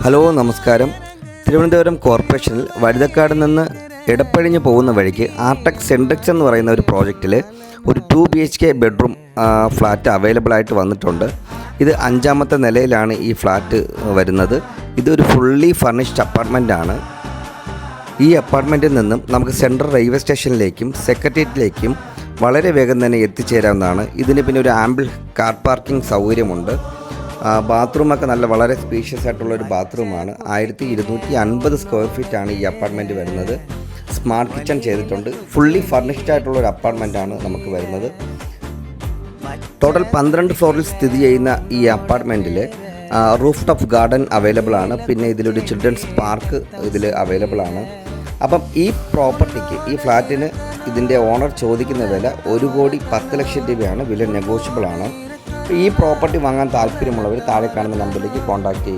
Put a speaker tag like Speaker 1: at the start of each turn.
Speaker 1: Hello നമസ്കാരം. തിരുവനന്തപുരം കോർപ്പറേഷനിൽ വഴുതക്കാട് നിന്ന് ഇടപ്പഴിഞ്ഞ് പോകുന്ന വഴിക്ക് ആർടെക് സെൻട്രിക്സ് എന്ന് പറയുന്ന ഒരു പ്രോജക്റ്റിൽ ഒരു 2 BHK ബെഡ്റൂം ഫ്ലാറ്റ് അവൈലബിൾ ആയിട്ട് വന്നിട്ടുണ്ട്. ഇത് 5ാമത്തെ നിലയിലാണ് ഈ ഫ്ലാറ്റ് വരുന്നത്. ഇതൊരു ഫുള്ളി ഫർണിഷ്ഡ് അപ്പാർട്ട്മെൻ്റ് ആണ്. ഈ അപ്പാർട്ട്മെൻറ്റിൽ നിന്നും നമുക്ക് സെൻട്രൽ റെയിൽവേ സ്റ്റേഷനിലേക്കും സെക്രട്ടേറിയറ്റിലേക്കും വളരെ വേഗം തന്നെ എത്തിച്ചേരാവുന്നതാണ്. ഇതിന് പിന്നെ ഒരു ആംബിൾ കാർ പാർക്കിംഗ് സൗകര്യമുണ്ട്. ബാത്റൂമൊക്കെ വളരെ സ്പേഷ്യസ് ആയിട്ടുള്ളൊരു ബാത്റൂമാണ്. 1250 സ്ക്വയർ ഫീറ്റാണ് ഈ അപ്പാർട്ട്മെൻറ്റ് വരുന്നത്. സ്മാർട്ട് കിച്ചൺ ചെയ്തിട്ടുണ്ട്. ഫുള്ളി ഫർണിഷ്ഡ് ആയിട്ടുള്ളൊരു അപ്പാർട്ട്മെൻറ്റാണ് നമുക്ക് വരുന്നത്. ടോട്ടൽ 12 ഫ്ലോറിൽ സ്ഥിതി ചെയ്യുന്ന ഈ അപ്പാർട്ട്മെൻറ്റിൽ റൂഫ് ടോപ്പ് ഗാർഡൻ അവൈലബിൾ ആണ്. പിന്നെ ഇതിലൊരു ചിൽഡ്രൻസ് പാർക്ക് ഇതിൽ അവൈലബിൾ ആണ്. അപ്പം ഈ പ്രോപ്പർട്ടിക്ക്, ഈ ഫ്ലാറ്റിന് ഇതിൻ്റെ ഓണർ ചോദിക്കുന്ന വില 1,10,00,000 രൂപയാണ്. വില നെഗോഷ്യബിൾ ആണ്. ഈ പ്രോപ്പർട്ടി വാങ്ങാൻ താല്പര്യമുള്ളവർ താഴെ കാണുന്ന നമ്പറിലേക്ക് കോൺടാക്റ്റ് ചെയ്യുക.